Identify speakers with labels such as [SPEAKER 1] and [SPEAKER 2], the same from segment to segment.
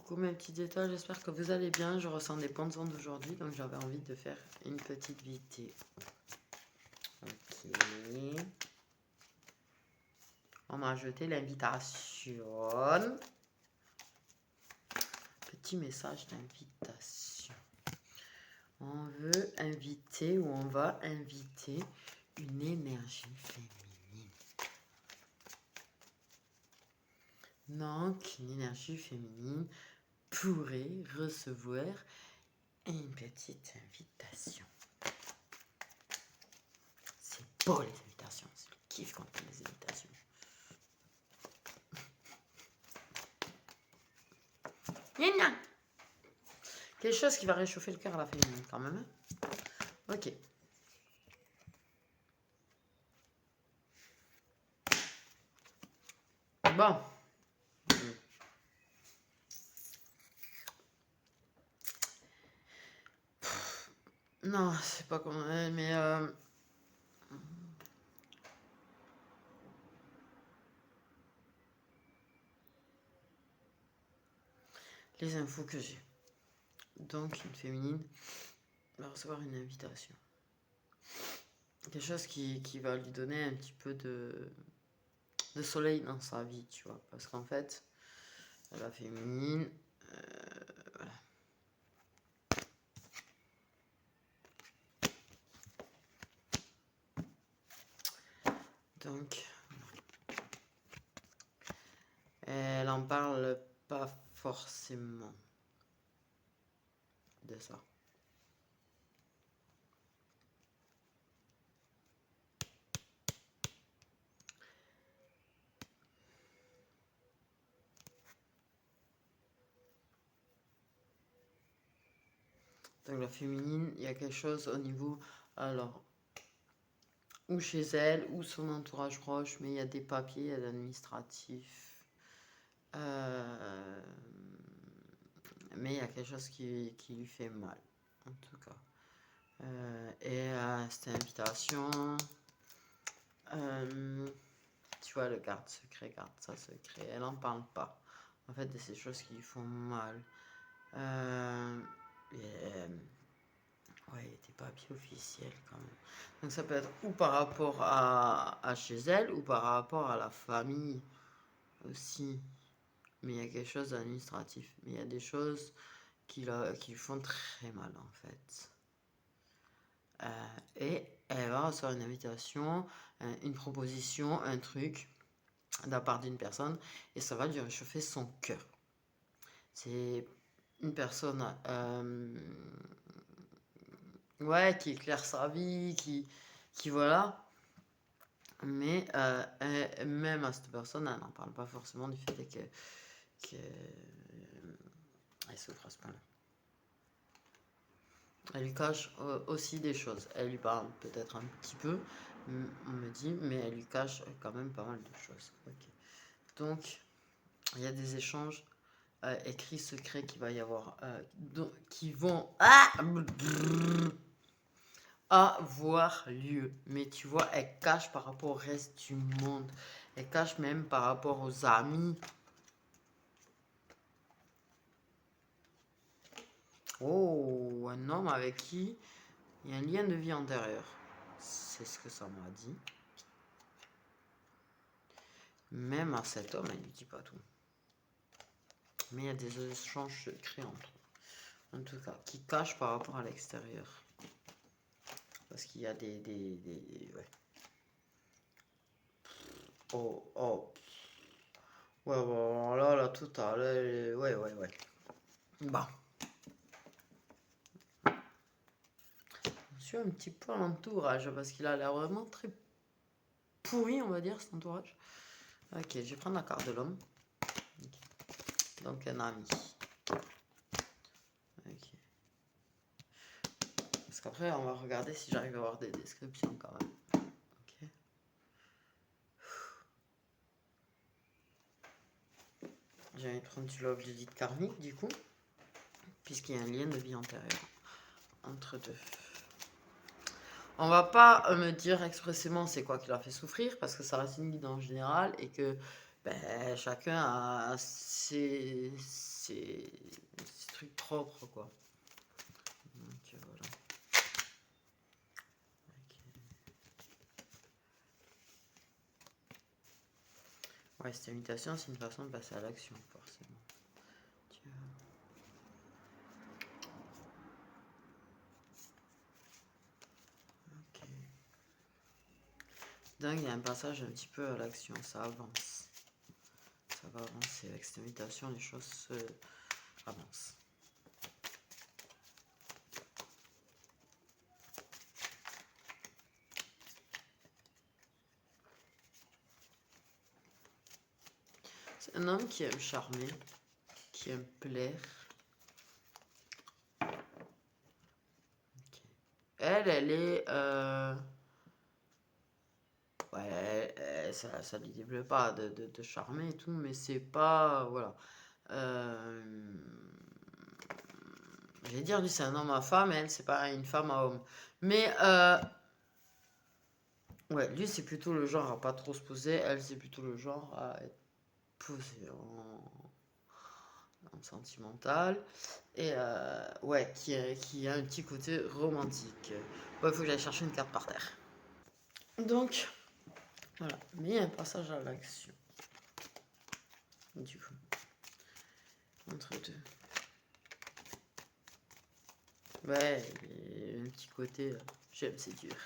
[SPEAKER 1] Coucou mes petites étoiles, j'espère que vous allez bien. Je ressens des bonnes ondes aujourd'hui, donc j'avais envie de faire une petite vidéo. Ok. On m'a ajouté l'invitation. Petit message d'invitation. On veut inviter ou on va inviter une énergie féminine. Donc, une énergie féminine pourrait recevoir une petite invitation. C'est beau les invitations, c'est le kiff quand on fait les invitations. Gna. Quelque chose qui va réchauffer le cœur à la féminine quand même. Hein. Ok. Bon. Non, c'est pas comment, mais les infos que j'ai. Donc, une féminine va recevoir une invitation. Quelque chose qui va lui donner un petit peu de soleil dans sa vie, tu vois. Parce qu'en fait, la féminine, voilà. Donc, elle en parle pas forcément de ça. Donc la féminine, il y a quelque chose au niveau, alors, ou chez elle, ou son entourage proche, mais il y a des papiers, il y a l'administratif. Mais il y a quelque chose qui lui fait mal, en tout cas. Cette invitation, tu vois, le garde secret, garde ça secret, elle n'en parle pas. En fait, de ces choses qui lui font mal. Ouais, des papiers officiels quand même. Donc ça peut être ou par rapport à chez elle ou par rapport à la famille aussi. Mais il y a quelque chose d'administratif. Mais il y a des choses qui lui font très mal en fait. Et elle va recevoir une invitation, une proposition, un truc de la part d'une personne et ça va lui réchauffer son cœur. C'est une personne ouais, qui éclaire sa vie, qui voilà. Mais même à cette personne, elle n'en parle pas forcément du fait qu'elle souffre à ce point-là. Elle lui cache aussi des choses. Elle lui parle peut-être un petit peu, on me dit, mais elle lui cache quand même pas mal de choses. Okay. Donc, il y a des échanges écrits secrets qui va y avoir, qui vont avoir lieu. Mais tu vois, elle cache par rapport au reste du monde. Elle cache même par rapport aux amis. Oh, un homme avec qui il y a un lien de vie antérieur. C'est ce que ça m'a dit. Même à cet homme, elle ne dit pas tout. Mais il y a des échanges secrets entre eux. En tout cas, qui cachent par rapport à l'extérieur. Parce qu'il y a des ouais. Oh. Ouais, bon, là, tout à l'heure. Ouais. Bah. Je suis un petit peu à l'entourage parce qu'il a l'air vraiment très pourri, on va dire, cet entourage. Ok, je vais prendre la carte de l'homme. Okay. Donc, un ami. Ok. Parce qu'après, on va regarder si j'arrive à avoir des descriptions quand même. Ok. J'ai envie de prendre du love Lilith karmique, du coup. Puisqu'il y a un lien de vie antérieure entre deux. On va pas me dire expressément c'est quoi qui l'a fait souffrir, parce que ça reste une guide en général et que chacun a ses propre, quoi. Donc, voilà. Ok. Ouais, cette invitation, c'est une façon de passer à l'action, forcément. Tiens. Ok. Donc, il y a un passage un petit peu à l'action, ça avance. Ça va avancer avec cette invitation, les choses avancent. C'est un homme qui aime charmer, qui aime plaire. Okay. Elle est... ouais, ça lui déplaît pas de charmer et tout, mais c'est pas... Voilà. J'allais dire, lui, c'est un homme à femme, elle, c'est pas une femme à homme. Mais... ouais, lui, c'est plutôt le genre à pas trop se poser. Elle, c'est plutôt le genre à être posée en sentimental. Et ouais, qui a un petit côté romantique. Bon, il faut que j'aille chercher une carte par terre. Donc, voilà. Mais il y a un passage à l'action. Du coup, entre deux. Ouais, il y a un petit côté, j'aime, c'est dur.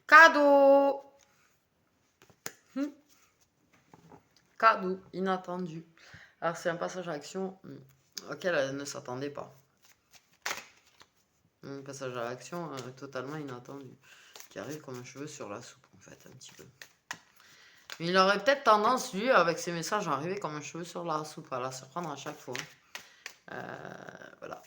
[SPEAKER 1] Cadeau! Cadeau, inattendu. Alors, c'est un passage à l'action auquel elle ne s'attendait pas. Un passage à l'action totalement inattendu. Qui arrive comme un cheveu sur la soupe, en fait, un petit peu. Mais il aurait peut-être tendance, lui, avec ses messages, à arriver comme un cheveu sur la soupe, à la surprendre à chaque fois. Voilà.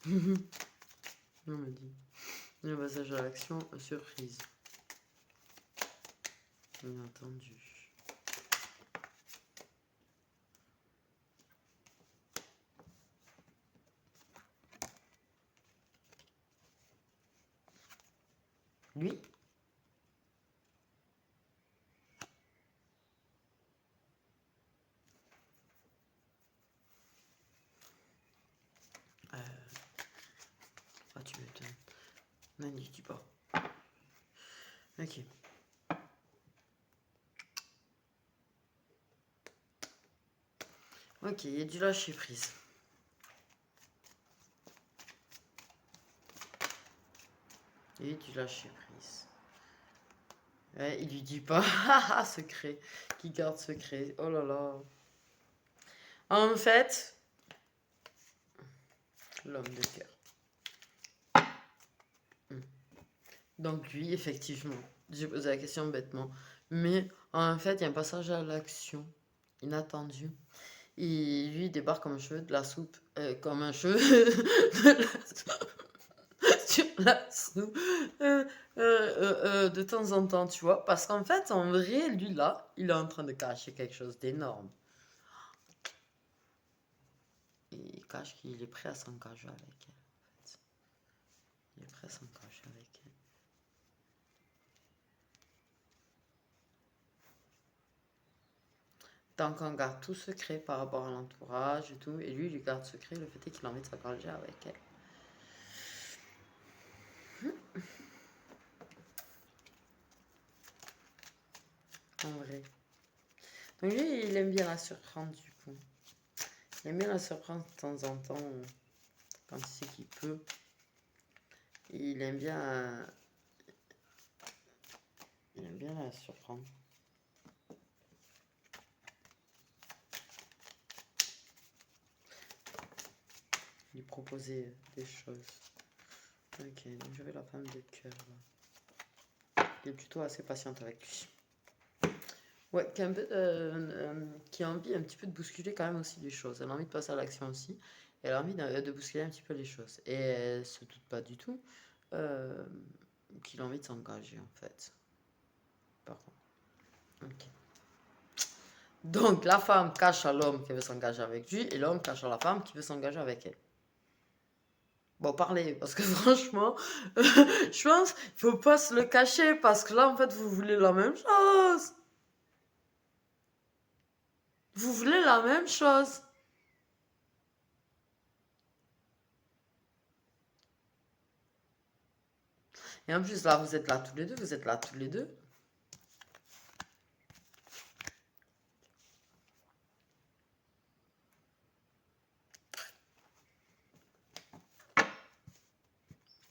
[SPEAKER 1] On me dit. Le passage à l'action, surprise. Bien entendu. Lui? Ah, tu m'étonnes. Non, n'y dis pas. Ok. Ok, il y a du lâcher prise. Il y a du lâcher prise. Ouais, il lui dit pas. Secret. Qui garde secret. Oh là là. En fait, l'homme de cœur. Donc lui, effectivement, j'ai posé la question bêtement. Mais en fait, il y a un passage à l'action inattendu. Et lui, il débarque comme un cheveu de la soupe. Comme un cheveu de la soupe. Sur la soupe. De temps en temps, tu vois. Parce qu'en fait, en vrai, lui, là, il est en train de cacher quelque chose d'énorme. Il cache qu'il est prêt à s'engager avec elle, en fait. Il est prêt à s'engager avec elle. Donc on garde tout secret par rapport à l'entourage et tout. Et lui, il garde secret le fait est qu'il a envie de s'engager avec elle. En vrai. Donc lui, il aime bien la surprendre du coup. Il aime bien la surprendre de temps en temps quand il sait qu'il peut. Et il aime bien la surprendre. Lui proposer des choses. Ok, donc j'avais la femme de cœur là. Il est plutôt assez patiente avec lui. Ouais, qui a envie un petit peu de bousculer quand même aussi les choses. Elle a envie de passer à l'action aussi. Elle a envie de bousculer un petit peu les choses. Et elle se doute pas du tout qu'il a envie de s'engager en fait. Par contre. Ok. Donc, la femme cache à l'homme qui veut s'engager avec lui et l'homme cache à la femme qui veut s'engager avec elle. Bon, parlez, parce que franchement, je pense qu'il faut pas se le cacher parce que là, en fait, vous voulez la même chose. Vous voulez la même chose. Et en plus, là, vous êtes là tous les deux, vous êtes là tous les deux.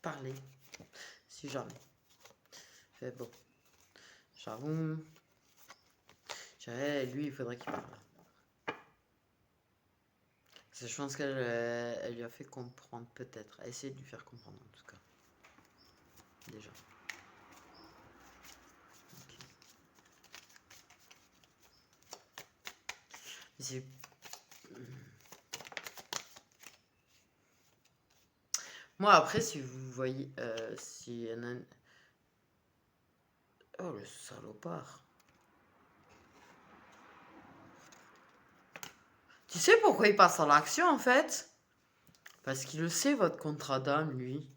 [SPEAKER 1] Parlez, si jamais. Fait bon, j'avoue, lui, il faudrait qu'il parle. Parce que je pense qu'elle elle lui a fait comprendre, peut-être. Essayer de lui faire comprendre, en tout cas. Déjà. Ok. Mais c'est... Moi, après, si vous voyez... si elle a... Oh, le salopard. Tu sais pourquoi il passe à l'action, en fait? Parce qu'il le sait, votre contrat d'âme, lui.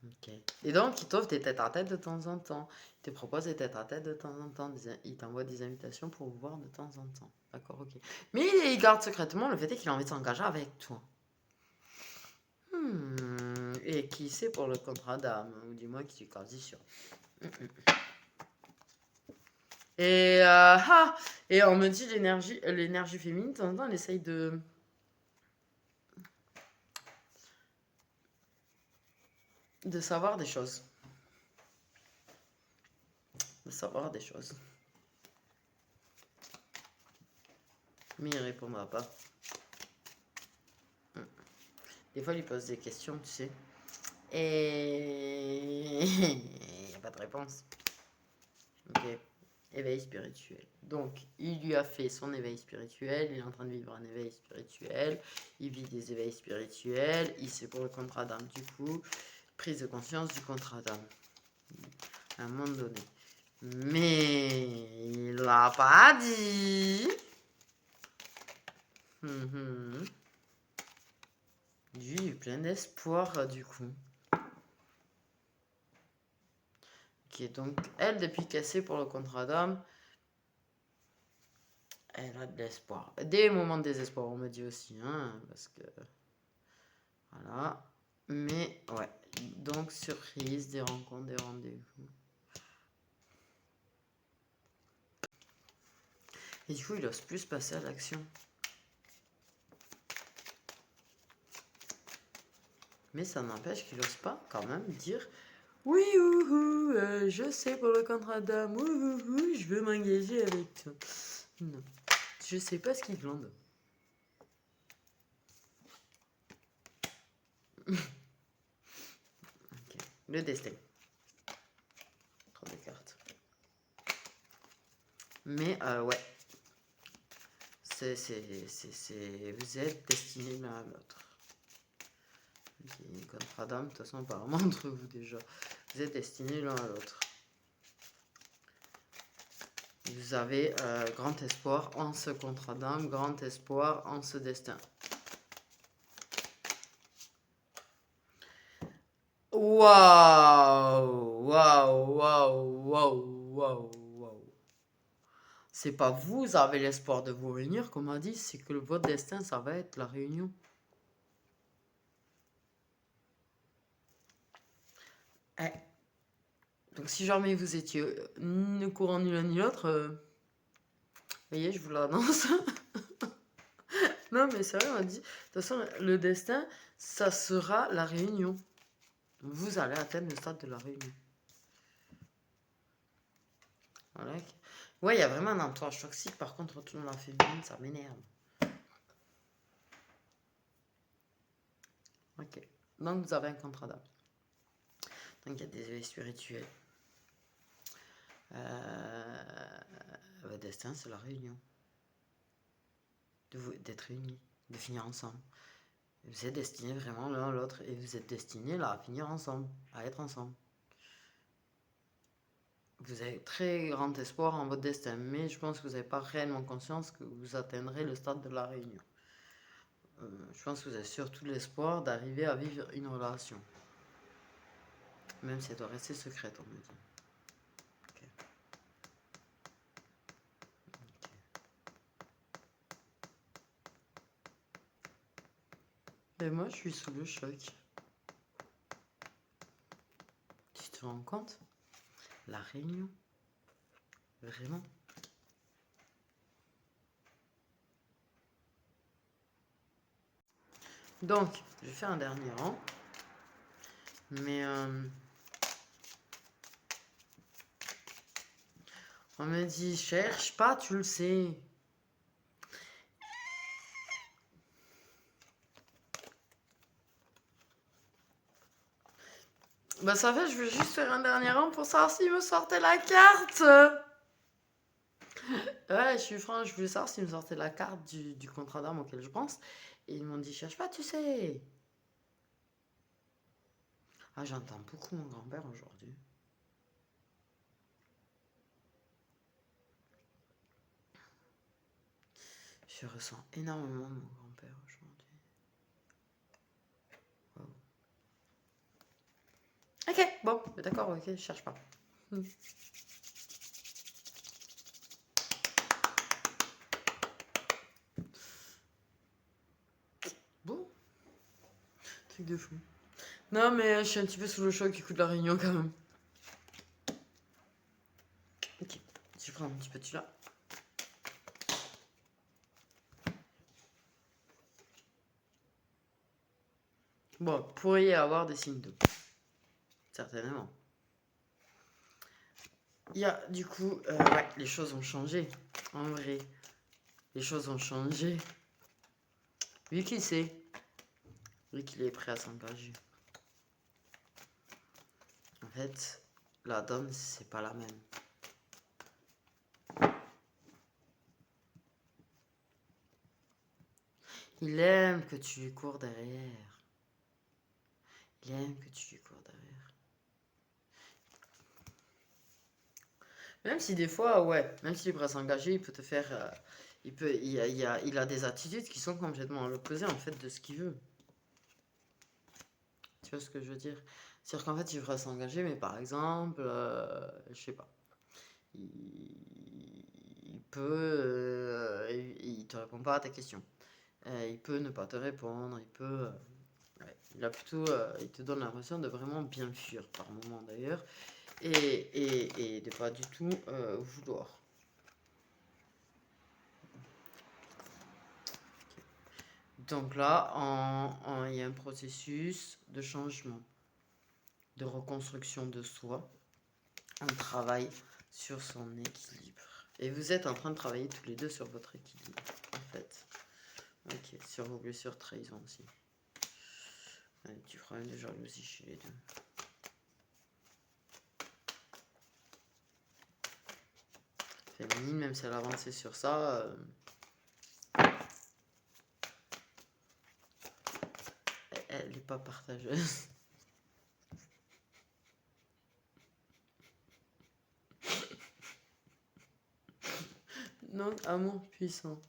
[SPEAKER 1] Ok. Et donc, il t'offre des têtes à tête de temps en temps. Il te propose des têtes à tête de temps en temps. Il t'envoie des invitations pour vous voir de temps en temps. D'accord, ok. Mais il garde secrètement le fait qu'il a envie de s'engager avec toi. Et qui sait pour le contrat d'âme, ou du moins qui suis quasi sûr. Et on me dit l'énergie féminine, de temps en temps, elle essaye de savoir des choses. De savoir des choses. Mais il répondra pas. Des fois, il lui pose des questions, tu sais. Et il n'y a pas de réponse. Ok. Éveil spirituel. Donc, il lui a fait son éveil spirituel. Il est en train de vivre un éveil spirituel. Il vit des éveils spirituels. Il sait pour le contrat d'âme, du coup. Prise de conscience du contrat d'âme. À un moment donné. Mais il l'a pas dit. Lui, il est plein d'espoir, du coup. Ok, donc, elle, depuis qu'elle sait pour le contrat d'âme, elle a de l'espoir. Des moments de désespoir, on me dit aussi, hein, parce que... Voilà. Mais, ouais. Donc, surprise, des rencontres, des rendez-vous. Et du coup, il ose plus passer à l'action. Mais ça n'empêche qu'il n'ose pas, quand même, dire... Oui, je sais pour le contrat d'âme, je veux m'engager avec toi. Non. Je sais pas ce qu'il glande. Ok. Le destin. 3 de cartes. Mais, ouais. Vous êtes destinés l'un à l'autre. Okay. Contrat d'âme, de toute façon, apparemment, entre vous déjà. Vous êtes destinés l'un à l'autre. Vous avez grand espoir en ce contrat d'âme, grand espoir en ce destin. Waouh, waouh, waouh, waouh, waouh, waouh. C'est pas vous avez l'espoir de vous réunir, comme on dit, c'est que votre destin, ça va être la réunion. Eh. Donc si jamais vous étiez ni au courant ni l'un ni l'autre, voyez, je vous l'annonce. Non, mais sérieux, on dit, de toute façon, le destin, ça sera la réunion. Vous allez atteindre le stade de la réunion. Voilà. Ouais, il y a vraiment un entourage toxique. Par contre, retourner la féminine, ça m'énerve. Ok. Donc, vous avez un contrat d'âme. Donc, il y a des éveils spirituels. Votre destin, c'est la réunion. D'être réunis. De finir ensemble. Vous êtes destinés vraiment l'un à l'autre. Et vous êtes destinés là à finir ensemble. À être ensemble. Vous avez très grand espoir en votre destin, mais je pense que vous n'avez pas réellement conscience que vous atteindrez le stade de la réunion. Je pense que vous avez surtout l'espoir d'arriver à vivre une relation. Même si elle doit rester secrète, on me dit. Ok. Et moi, je suis sous le choc. Tu te rends compte? La réunion? Vraiment? Donc, je vais faire un dernier rang. Mais on me dit, cherche pas, tu le sais. Bah ça fait, je veux juste faire un dernier rang pour savoir s'il me sortait la carte. Ouais, je suis franc, je voulais savoir s'il me sortait la carte du contrat d'armes auquel je pense. Et ils m'ont dit, cherche pas, tu sais. Ah, j'entends beaucoup mon grand-père aujourd'hui. Je ressens énormément mon grand-père aujourd'hui. Wow. Ok, bon, d'accord, ok, je cherche pas. Bon, truc de fou. Non, mais je suis un petit peu sous le choc du coup de la réunion quand même. Ok, je prends un petit peu de celui-là. Bon, pourrait y avoir des signes d'eau. Certainement. Il y a, du coup, ouais, les choses ont changé. En vrai, les choses ont changé. Vu qu'il sait, vu qu'il est prêt à s'engager. En fait, la donne, c'est pas la même. Il aime que tu lui cours derrière. Il aime que tu lui cours derrière. Même si des fois, ouais, même s'il est prêt à s'engager, il peut te faire... il a des attitudes qui sont complètement à l'opposé, en fait, de ce qu'il veut. Tu vois ce que je veux dire? C'est-à-dire qu'en fait, il est prêt à s'engager, mais par exemple, je sais pas. Il peut... il te répond pas à ta question. Il peut ne pas te répondre, il peut... ouais, il a plutôt... il te donne l'impression de vraiment bien fuir, par moment d'ailleurs. Et de pas du tout vouloir. Donc là, il y a un processus de changement, de reconstruction de soi. On travaille sur son équilibre. Et vous êtes en train de travailler tous les deux sur votre équilibre, en fait. Ok, sur vos blessures trahison aussi. Un petit problème de jalousie chez les deux. Féminine, même si elle a avancé sur ça... elle n'est pas partageuse. Non, amour puissant.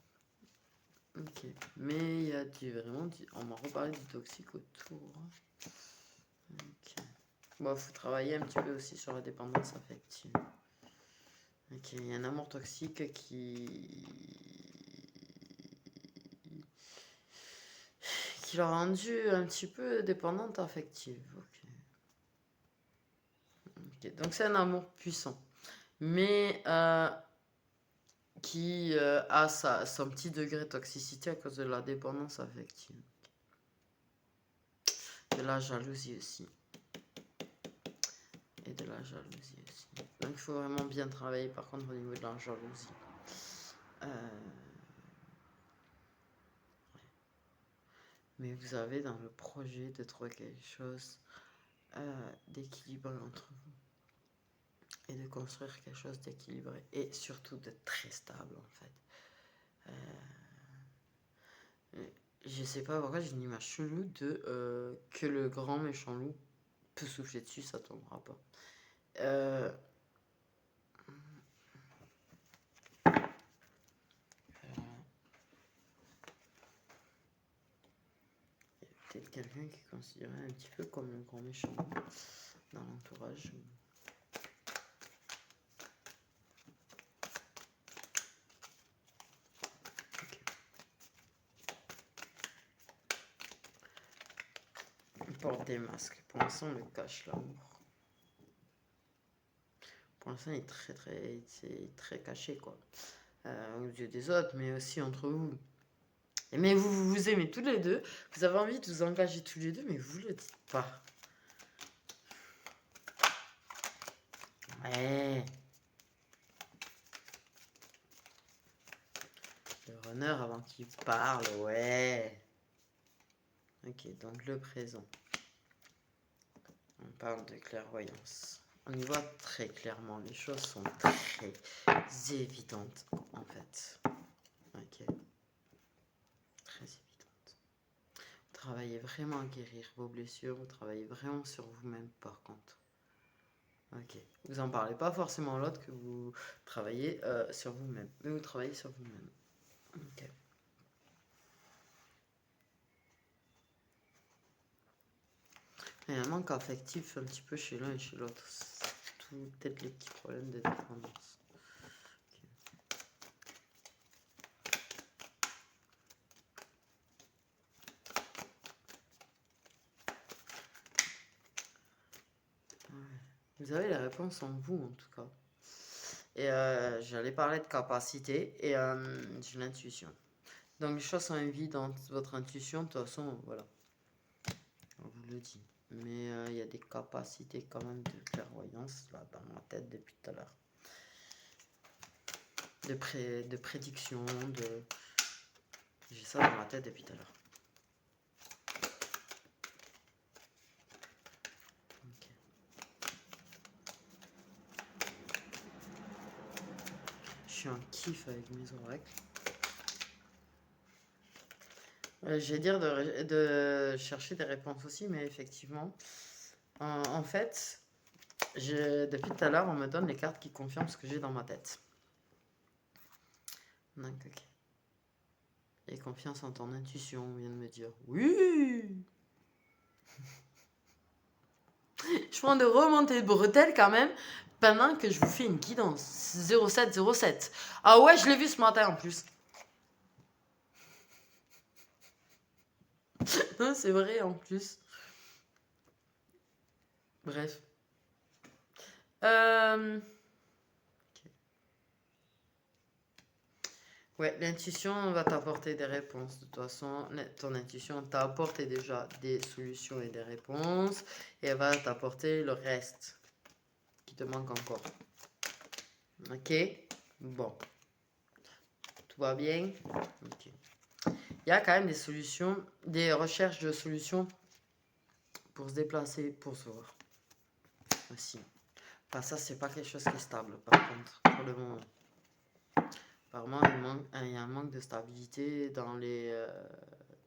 [SPEAKER 1] Ok, mais il y a vraiment on m'a reparlé du toxique autour. Ok. Bon, faut travailler un petit peu aussi sur la dépendance affective. Ok, il y a un amour toxique qui l'a rendu un petit peu dépendante affective. Ok. Ok, donc c'est un amour puissant, mais qui a son petit degré de toxicité à cause de la dépendance affective. De la jalousie aussi. Et de la jalousie aussi. Donc il faut vraiment bien travailler par contre au niveau de la jalousie. Mais vous avez dans le projet de trouver quelque chose d'équilibré entre vous. Et de construire quelque chose d'équilibré. Et surtout de très stable en fait. Je sais pas pourquoi j'ai une image chelou de que le grand méchant loup peut souffler dessus, ça tombera pas. quelqu'un qui est considéré un petit peu comme le grand méchant dans l'entourage. Okay. Il porte des masques. Pour l'instant, on le cache l'amour. Pour l'instant, il est très caché, quoi. Aux yeux des autres, mais aussi entre vous. Mais vous aimez tous les deux. Vous avez envie de vous engager tous les deux, mais vous le dites pas. Ouais. Le runner avant qu'il parle, ouais. Ok, donc le présent. On parle de clairvoyance. On y voit très clairement. Les choses sont très évidentes, en fait. Ok. Très évidentes. Vous travaillez vraiment à guérir vos blessures. Vous travaillez vraiment sur vous-même, par contre. Ok. Vous en parlez pas forcément à l'autre que vous travaillez sur vous-même. Mais vous travaillez sur vous-même. Ok. Il y a un manque affectif un petit peu chez l'un et chez l'autre. Tout peut-être les petits problèmes de dépendance. Okay. Ouais. Vous avez les réponses en vous en tout cas. Et j'allais parler de capacité et j'ai l'intuition. Donc les choses sont évidentes. Votre intuition, de toute façon, voilà. On vous le dit. Mais il y a des capacités quand même de clairvoyance là dans ma tête depuis tout à l'heure. De prédiction, de... J'ai ça dans ma tête depuis tout à l'heure. Okay. Je suis en kiff avec mes oracles. J'ai dire de chercher des réponses aussi, mais effectivement, en fait, depuis tout à l'heure, on me donne les cartes qui confirment ce que j'ai dans ma tête. Donc, ok. Et confiance en ton intuition, on vient de me dire. Oui. Je prends de remonter de bretelles quand même, pendant que je vous fais une guidance. 0707. Ah ouais, je l'ai vu ce matin en plus. Non, c'est vrai en plus. Bref. Ouais, l'intuition va t'apporter des réponses. De toute façon, ton intuition t'a apporté déjà des solutions et des réponses. Et elle va t'apporter le reste qui te manque encore. Ok? Bon. Tout va bien? Ok. Il y a quand même des solutions, des recherches de solutions pour se déplacer, pour se voir. Aussi. Enfin, ça, c'est pas quelque chose qui est stable, par contre, pour le moment. Apparemment, il y a un manque de stabilité dans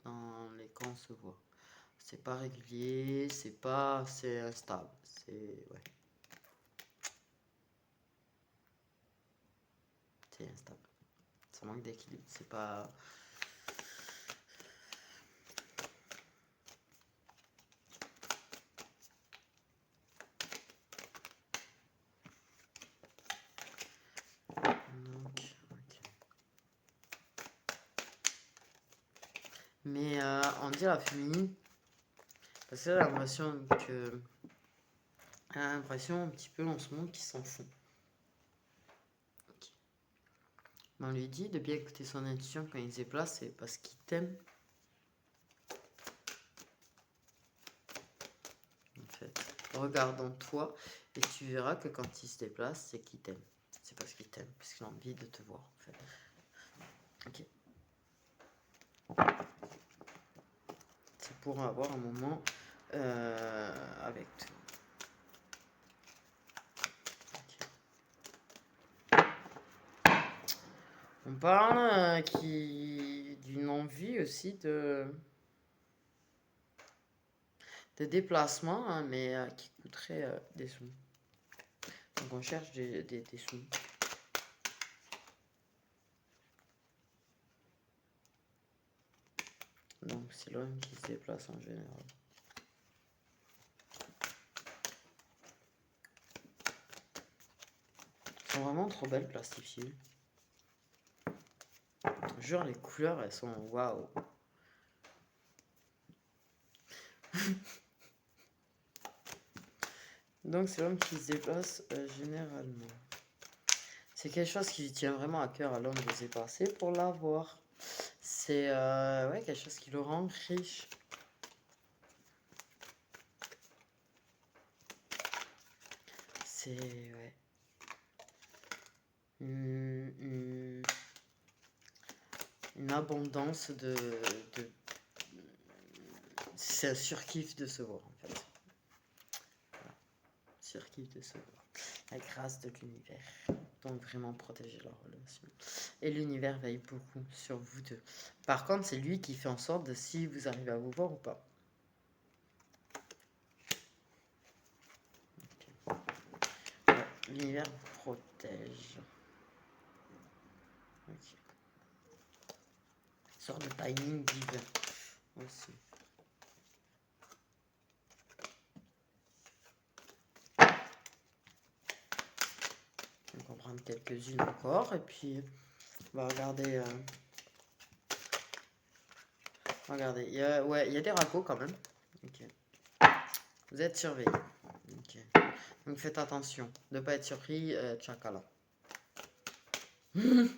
[SPEAKER 1] quand on se voit. C'est pas régulier, c'est instable. Ouais. C'est instable. Ça manque d'équilibre. C'est pas. Donc, ok. Mais on dit la féminine. Parce que j'ai l'impression que. Elle a l'impression un petit peu en ce moment qu'ils s'en font. Okay. Mais on lui dit de bien écouter son intuition quand il se déplace, c'est parce qu'il t'aime. En fait, regarde en toi et tu verras que quand il se déplace, c'est qu'il t'aime. C'est parce qu'il t'aime, parce qu'il a envie de te voir. En fait. Ok. C'est pour avoir un moment avec toi. On parle d'une envie aussi de déplacement, hein, mais qui coûterait des sous. Donc on cherche des sous. Donc c'est l'homme qui se déplace en général. Elles sont vraiment trop belles plastifiées. Je te jure, les couleurs, elles sont waouh. Donc c'est l'homme qui se déplace généralement. C'est quelque chose qui lui tient vraiment à cœur à l'homme de se déplacer pour l'avoir. C'est ouais, quelque chose qui le rend riche. C'est ouais. Une abondance de... C'est un surkiff de se voir en fait. Voilà. Surkiff de se voir. La grâce de l'univers. Donc vraiment protéger leur relation. Et l'univers veille beaucoup sur vous deux. Par contre, c'est lui qui fait en sorte de si vous arrivez à vous voir ou pas. Okay. Ouais, l'univers vous protège. Ok. Sorte de timing divin aussi. On va prendre quelques-unes encore et puis on va regarder. Regardez, il y a des raccos quand même. Ok. Vous êtes surveillés. Ok. Donc faites attention de ne pas être surpris, tchakala. Il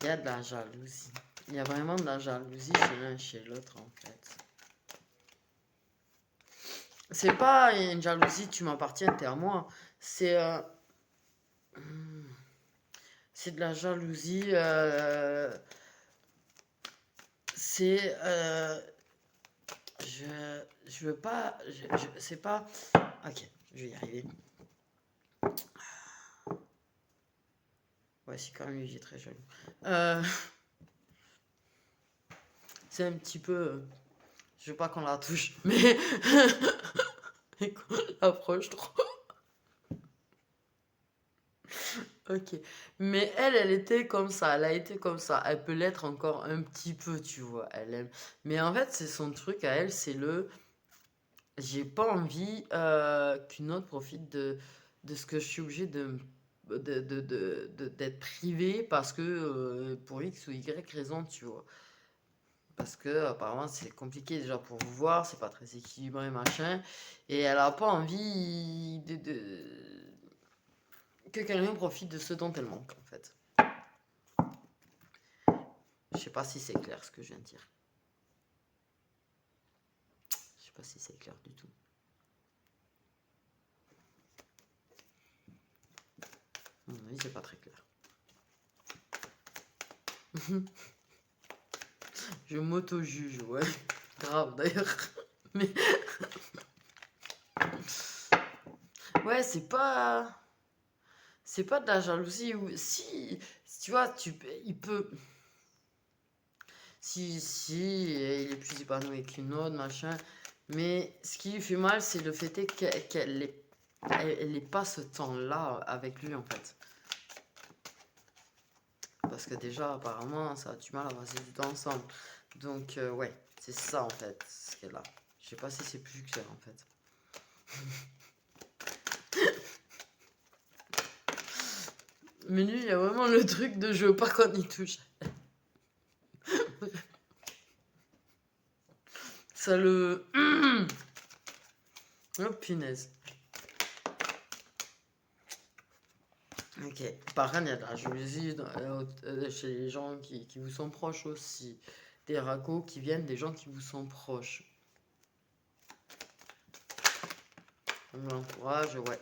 [SPEAKER 1] y a de la jalousie. Il y a vraiment de la jalousie chez l'un et chez l'autre en fait. C'est pas une jalousie, tu m'appartiens, t'es à moi. C'est de la jalousie. C'est je veux pas. C'est pas. Ok, je vais y arriver. Ouais, c'est quand même lui, j'ai très jaloux. C'est un petit peu. Je veux pas qu'on la touche, mais. Et qu'on l'approche trop. Ok. Mais elle était comme ça. Elle a été comme ça. Elle peut l'être encore un petit peu, tu vois. Elle aime. Mais en fait, c'est son truc à elle, c'est le. J'ai pas envie qu'une autre profite de ce que je suis obligée d'être privée parce que pour X ou Y raison, tu vois. Parce que apparemment c'est compliqué déjà pour vous voir, c'est pas très équilibré, machin. Et elle a pas envie que quelqu'un profite de ce dont elle manque, en fait. Je sais pas si c'est clair ce que je viens de dire. Je sais pas si c'est clair du tout. À mon avis, c'est pas très clair. Je m'auto-juge, ouais. Grave d'ailleurs. Mais. Ouais, c'est pas. C'est pas de la jalousie ou. Si. Tu vois, il peut. Si, il est plus épanoui qu'une autre, machin. Mais ce qui lui fait mal, c'est le fait qu'elle n'ait pas ce temps-là avec lui, en fait. Parce que déjà, apparemment, ça a du mal à passer du temps ensemble. Donc, ouais, c'est ça, en fait, ce qu'elle a. Je sais pas si c'est plus clair, en fait. Mais lui, il y a vraiment le truc de je veux pas qu'on y touche. Ça le... Oh, punaise. Ok. Par contre, il y a de la jalousie chez les gens qui vous sont proches aussi. Des ragots qui viennent des gens qui vous sont proches. L'entourage, ouais.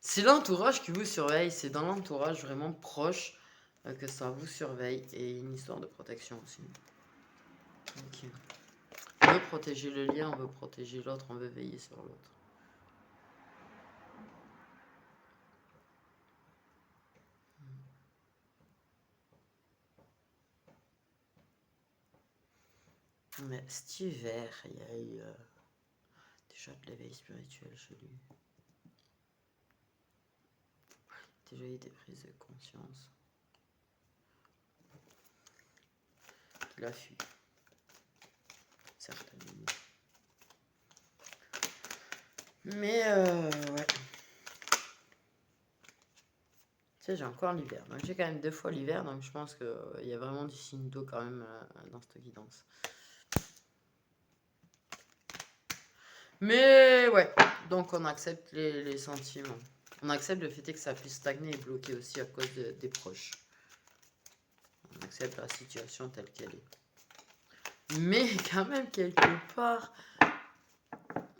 [SPEAKER 1] C'est l'entourage qui vous surveille. C'est dans l'entourage vraiment proche que ça vous surveille. Et une histoire de protection aussi. Ok. On veut protéger le lien, on veut protéger l'autre, on veut veiller sur l'autre. Mais cet hiver, il y a eu déjà de l'éveil spirituel chez lui. Déjà eu des prises de conscience. qu'il a fui. Certainement. Mais ouais. Tu sais, j'ai encore l'hiver. Donc j'ai quand même 2 fois l'hiver, donc je pense qu'il y a vraiment du signe d'eau quand même dans cette guidance. Mais ouais, donc on accepte les sentiments. On accepte le fait que ça puisse stagner et bloquer aussi à cause des proches. On accepte la situation telle qu'elle est. Mais quand même, quelque part,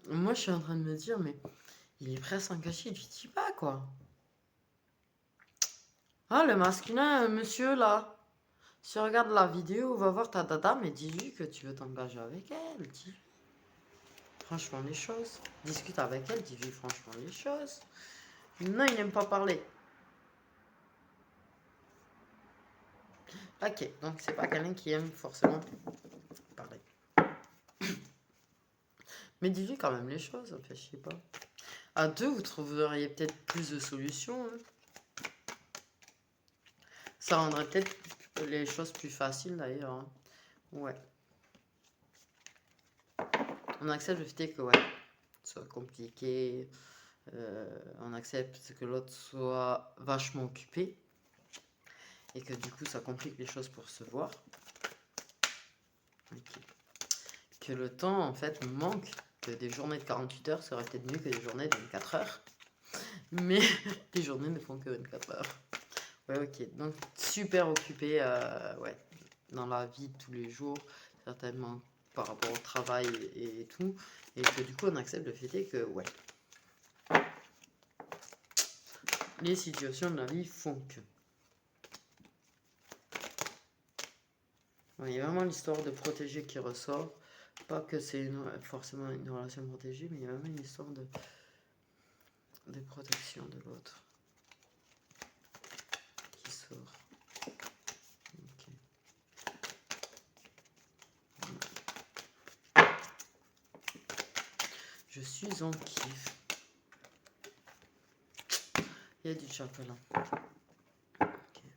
[SPEAKER 1] moi je suis en train de me dire, mais il est prêt à s'engager, tu dis pas quoi. Ah, le masculin, monsieur là. Si tu regardes la vidéo, va voir ta dada, mais dis-lui que tu veux t'engager avec elle. Dis franchement les choses. Discute avec elle, dis-lui franchement les choses. Non, il n'aime pas parler. Ok, donc c'est pas quelqu'un qui aime forcément parler. Mais dis-lui quand même les choses, en fait, je sais pas. À 2, vous trouveriez peut-être plus de solutions. Hein. Ça rendrait peut-être les choses plus faciles d'ailleurs. Hein. Ouais. On accepte le fait que ouais, soit compliqué. On accepte que l'autre soit vachement occupé. Et que du coup ça complique les choses pour se voir. Okay. Que le temps en fait manque, que des journées de 48 heures seraient peut-être mieux que des journées de 24 heures. Mais les journées ne font que 24 heures. Ouais, ok. Donc super occupé ouais, dans la vie de tous les jours, certainement par rapport au travail et tout. Et que du coup on accepte le fait que ouais. Les situations de la vie font que. Il y a vraiment l'histoire de protéger qui ressort. Pas que c'est forcément une relation protégée, mais il y a vraiment une histoire de protection de l'autre qui sort. Okay. Je suis en kiff. Il y a du chocolat. Okay.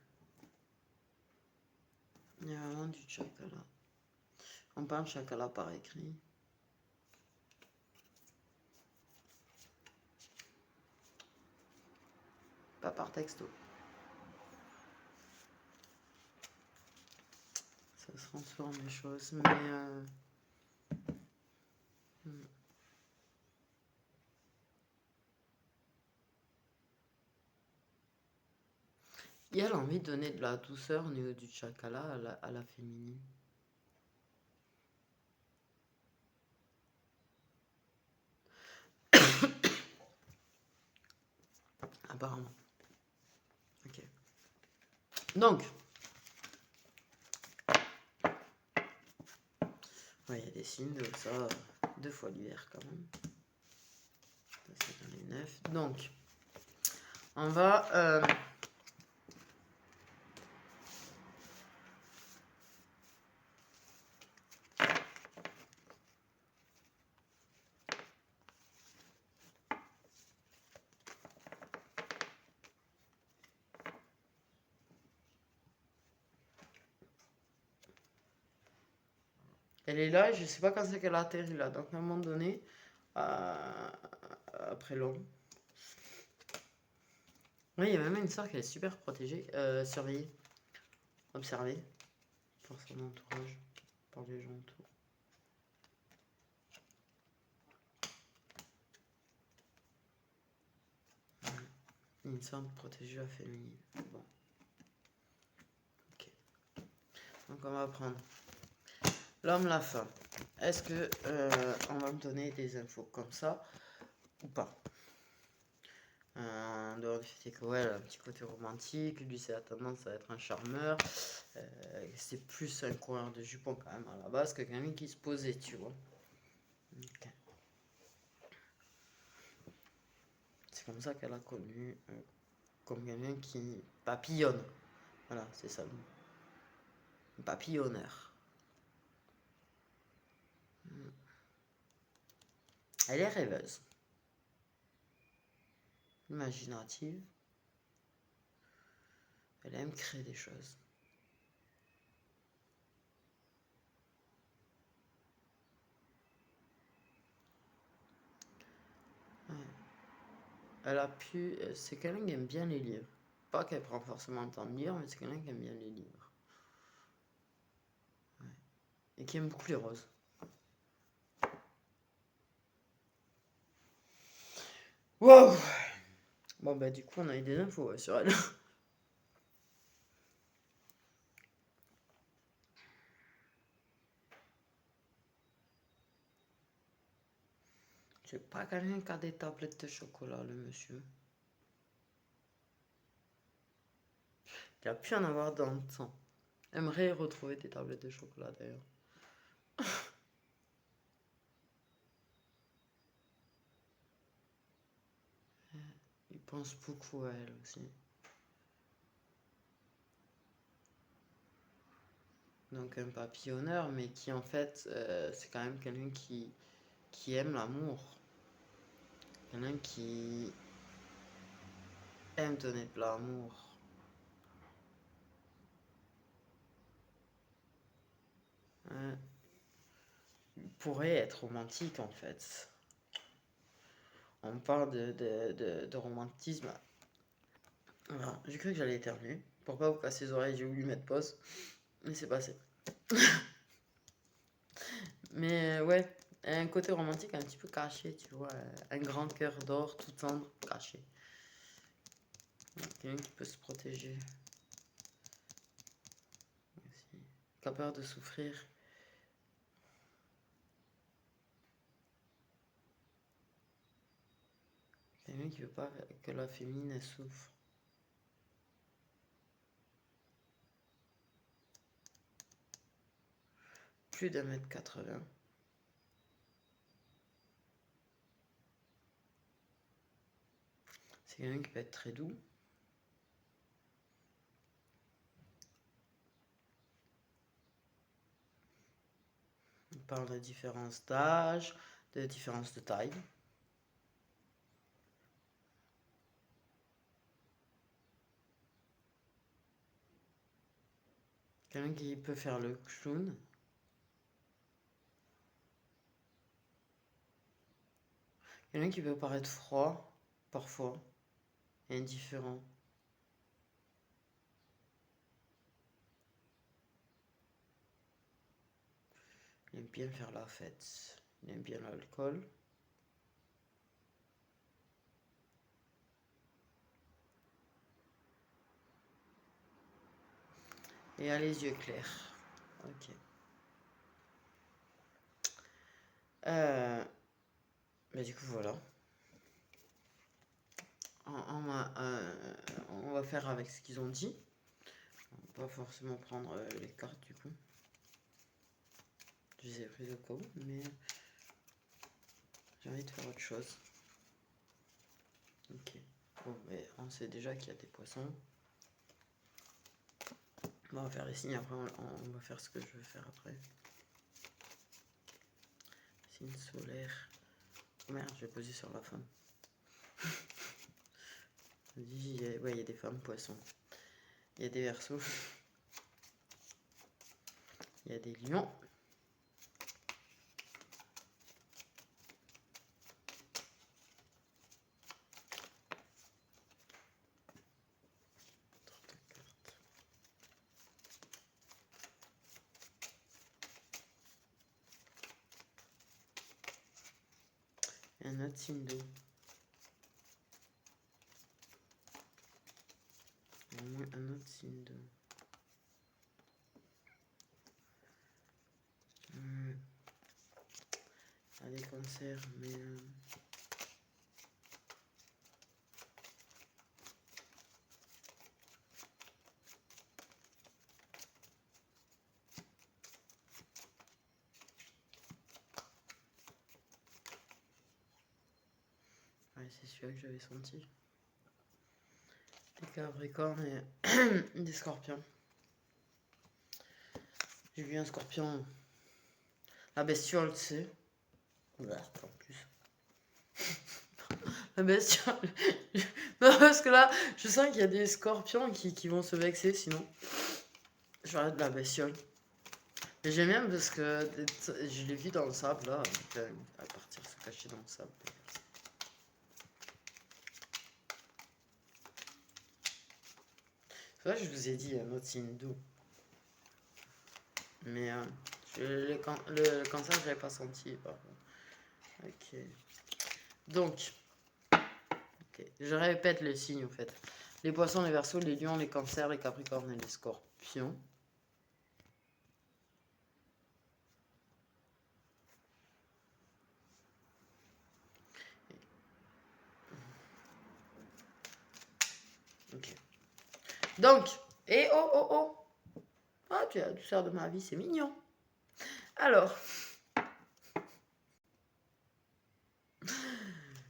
[SPEAKER 1] Il y a vraiment du chocolat. On parle chocolat par écrit. Pas par texto. Ça se transforme les choses, mais il y a l'envie de donner de la douceur au niveau du chocolat à la féminine. Apparemment. Ok. Donc, ouais, il y a des signes de ça. 2 fois l'hiver quand même. Ça, c'est dans les 9. Donc, on va... Elle est là, je sais pas quand c'est qu'elle a atterri là. Donc à un moment donné, après l'homme. Oui, il y a même une sœur qui est super protégée, surveillée, observée par son entourage, par les gens autour. Une sœur protégée à féminine. Bon. Ok. Donc on va prendre l'homme, la femme. Est-ce que on va me donner des infos comme ça ou pas? De fait que ouais, un petit côté romantique, lui c'est la tendance à être un charmeur, c'est plus un coureur de jupons quand même à la base que quelqu'un qui se posait, tu vois. Okay. C'est comme ça qu'elle a connu comme quelqu'un qui papillonne. Voilà, c'est ça le mot. Un papillonneur. Elle est rêveuse. Imaginative. Elle aime créer des choses. Elle a pu... C'est quelqu'un qui aime bien les livres. Pas qu'elle prend forcément le temps de lire, mais c'est quelqu'un qui aime bien les livres. Ouais. Et qui aime beaucoup les roses. Wow. Bon bah du coup on a eu des infos sur elle. C'est pas quelqu'un qui a des tablettes de chocolat, le monsieur. Il a pu en avoir dans le temps. Aimerait retrouver des tablettes de chocolat d'ailleurs. Il pense beaucoup à elle aussi. Donc un papillonneur, mais qui en fait, c'est quand même quelqu'un qui aime l'amour. Quelqu'un qui aime donner de l'amour. Il pourrait être romantique en fait. On parle de romantisme. Alors, j'ai cru que j'allais éternuer. Pour pas vous casser les oreilles, j'ai voulu mettre pause. Mais c'est passé. Mais ouais, un côté romantique un petit peu caché, tu vois. Un grand cœur d'or, tout tendre, caché. Quelqu'un qui peut se protéger. Aussi. Qui a peur de souffrir. Quelqu'un qui veut pas que la féminine elle souffre. Plus d'1 m 80. C'est quelqu'un qui peut être très doux. On parle de différence d'âge, de différence de taille. Quelqu'un qui peut faire le clown. Quelqu'un qui peut paraître froid, parfois, et indifférent. Il aime bien faire la fête. Il aime bien l'alcool. Et a les yeux clairs. Ok. Mais du coup, voilà. On va faire avec ce qu'ils ont dit. On va pas forcément prendre les cartes du coup. Je les ai prises au cas où, mais j'ai envie de faire autre chose. Ok. Bon, mais on sait déjà qu'il y a des poissons. On va faire les signes, après on va faire ce que je veux faire après. Signe solaire. Oh merde, je vais poser sur la femme. Ouais, il y a des femmes poissons. Il y a des Verseaux. Il y a des lions. Et un autre signe d'eau. Au moins un autre signe d'eau. Des cancers, mais ouais, c'est celui-là que j'avais senti. Des capricornes et des scorpions. J'ai vu un scorpion. La bestiole, tu sais. En plus. La bestiole. Non, parce que là, je sens qu'il y a des scorpions qui vont se vexer sinon. Je vais arrêter de la bestiole. Mais j'aime bien parce que je l'ai vu dans le sable là. À partir se cacher dans le sable. C'est vrai que je vous ai dit un autre signe doux. Mais le cancer, je l'avais pas senti. Par contre. Ok. Donc, okay. Je répète les signes en fait. Les poissons, les verseaux, les lions, les cancers, les capricornes et les scorpions. Ok. Donc, et oh. Ah, tu sers de ma vie, c'est mignon. Alors,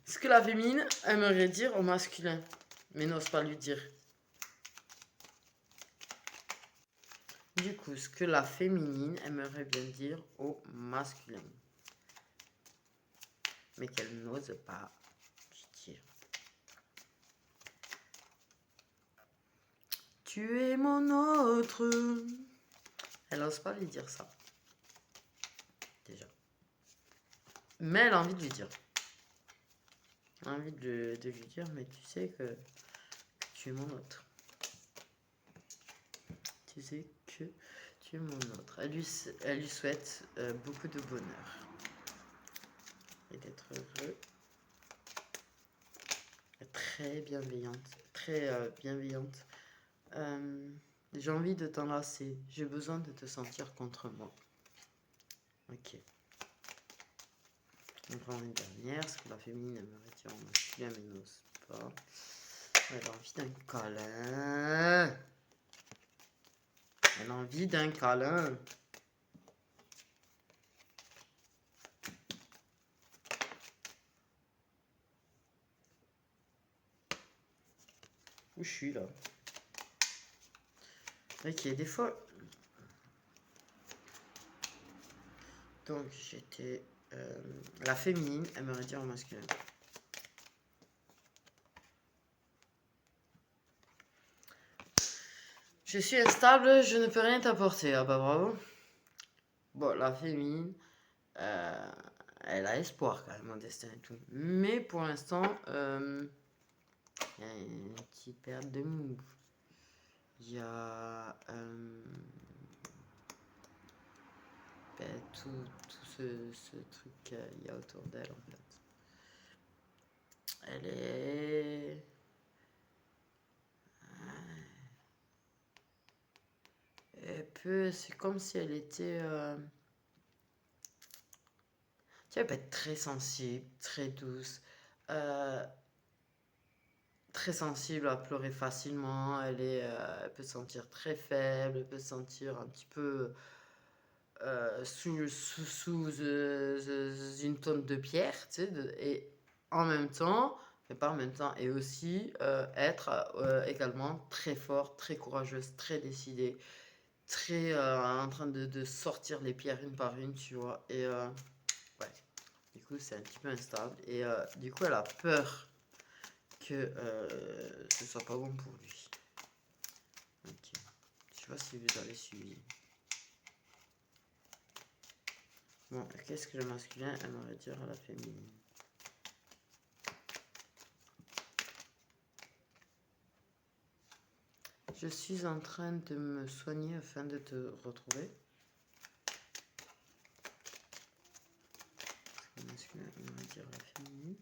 [SPEAKER 1] ce que la féminine aimerait dire au masculin, mais n'ose pas lui dire. Du coup, ce que la féminine aimerait bien dire au masculin, mais qu'elle n'ose pas lui dire. Tu es mon autre. Elle n'ose pas lui dire ça. Déjà. Mais elle a envie de lui dire. Elle a envie de lui dire, mais tu sais que tu es mon autre. Tu sais que tu es mon autre. Elle lui souhaite beaucoup de bonheur. Et d'être heureux. Très bienveillante. Très bienveillante. J'ai envie de t'enlacer. J'ai besoin de te sentir contre moi. Ok. On prend une dernière. Ce que la féminine aimerait dire au masculin, mais n'ose pas. Elle a envie d'un câlin. Elle a envie d'un câlin. Où je suis là? Ok, des fois. Donc j'étais. La féminine aimerait dire au masculin. Je suis instable, je ne peux rien t'apporter. Ah bah bravo. Bon, la féminine, elle a espoir quand même en destin et tout. Mais pour l'instant, il y a une petite perte de move. Il y a tout ce truc qu'il y a autour d'elle en fait. Elle est... C'est comme si elle était... elle peut être très sensible, très douce, très sensible à pleurer facilement. Elle peut se sentir très faible, elle peut se sentir un petit peu sous une tonne de pierre, tu sais, et en même temps, mais pas en même temps, et aussi être également très forte, très courageuse, très décidée, très en train de sortir les pierres une par une, tu vois. Et ouais, du coup, c'est un petit peu instable. Et du coup, elle a peur que ce soit pas bon pour lui. Ok. Je sais pas si vous avez suivi. Bon, qu'est-ce que le masculin aimerait dire à la féminine? Je suis en train de me soigner afin de te retrouver. Le masculin aimerait dire à la féminine.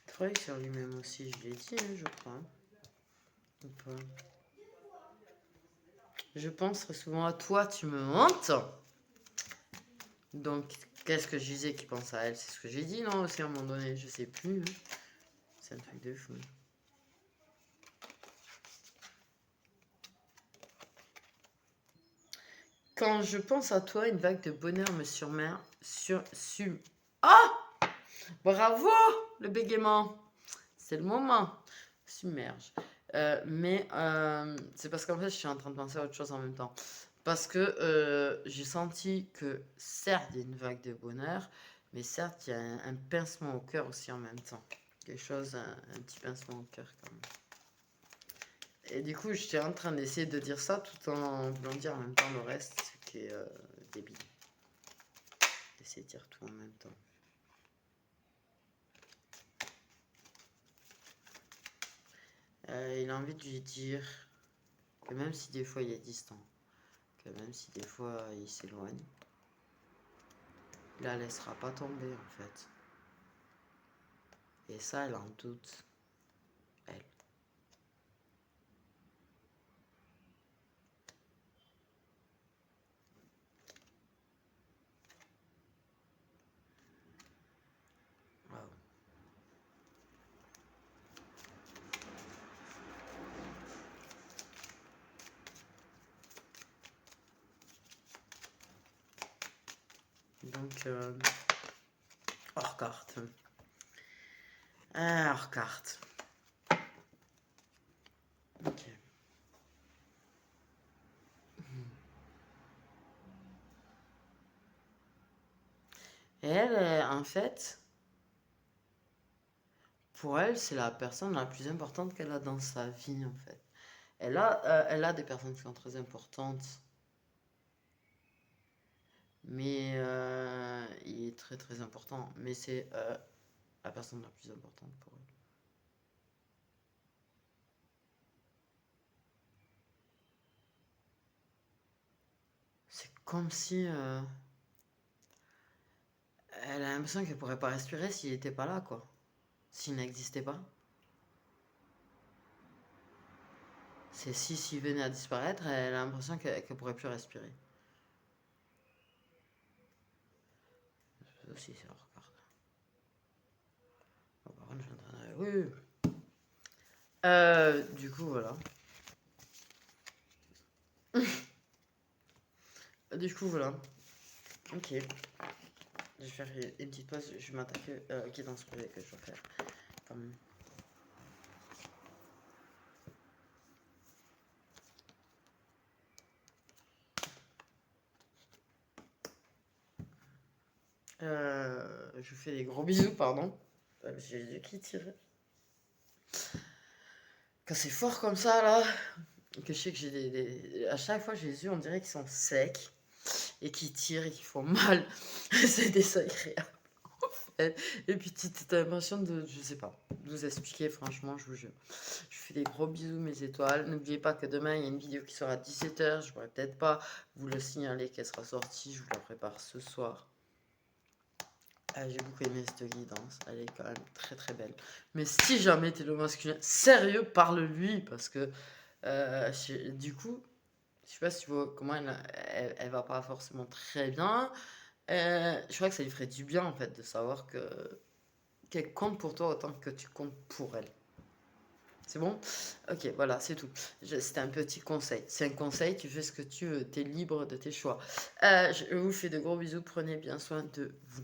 [SPEAKER 1] Travaille sur lui-même aussi, je l'ai dit, hein, je crois. Ou pas? Je pense très souvent à toi, tu me hantes. Donc, qu'est-ce que je disais qui pense à elle? C'est ce que j'ai dit, non? Aussi à un moment donné, je sais plus. Hein. C'est un truc de fou. Quand je pense à toi, une vague de bonheur me Ah! Bravo! Le bégaiement. C'est le moment. Submerge. Mais c'est parce qu'en fait, je suis en train de penser à autre chose en même temps. Parce que j'ai senti que certes, il y a une vague de bonheur, mais certes, il y a un pincement au cœur aussi en même temps. Quelque chose, un petit pincement au cœur quand même. Et du coup, j'étais en train d'essayer de dire ça tout en voulant dire en même temps le reste, ce qui est débile. D'essayer de dire tout en même temps. il a envie de lui dire que même si des fois il est distant, que même si des fois il s'éloigne, il la laissera pas tomber en fait. Et ça, elle en doute, elle. Waouh. Donc, hors carte. Hors carte. Ok. Et elle, en fait, pour elle, c'est la personne la plus importante qu'elle a dans sa vie, en fait. Elle a des personnes qui sont très importantes, mais il est très très important. Mais c'est la personne la plus importante pour elle. C'est comme si elle a l'impression qu'elle pourrait pas respirer s'il n'était pas là, quoi. S'il n'existait pas. C'est si s'il venait à disparaître, elle a l'impression qu'elle pourrait plus respirer. Ça aussi, c'est hors carte. Bon, par contre, je suis en train de... Oui, oui. Du coup, voilà. Du coup, voilà. Ok. Je vais faire une petite pause. Je vais m'attaquer qui est dans ce projet que je dois faire. Quand même. Je vous fais des gros bisous, pardon. J'ai les yeux qui tirent. Quand c'est fort comme ça, là, que je sais que j'ai à chaque fois, j'ai les yeux, on dirait qu'ils sont secs et qui tirent et qui font mal. C'est désagréable. Et puis, t'as l'impression de, je sais pas, de vous expliquer, franchement, je vous jure. Je vous fais des gros bisous, mes étoiles. N'oubliez pas que demain, il y a une vidéo qui sera à 17h. Je pourrais peut-être pas vous le signaler qu'elle sera sortie. Je vous la prépare ce soir. J'ai beaucoup aimé cette guidance. Elle est quand même très très belle. Mais si jamais t'es le masculin, sérieux, parle-lui. Parce que, du coup, je sais pas si tu vois comment elle va pas forcément très bien. Je crois que ça lui ferait du bien, en fait, de savoir qu'elle compte pour toi autant que tu comptes pour elle. C'est bon? Ok, voilà, c'est tout. C'était un petit conseil. C'est un conseil, tu fais ce que tu veux, t'es libre de tes choix. Je vous fais de gros bisous, prenez bien soin de vous.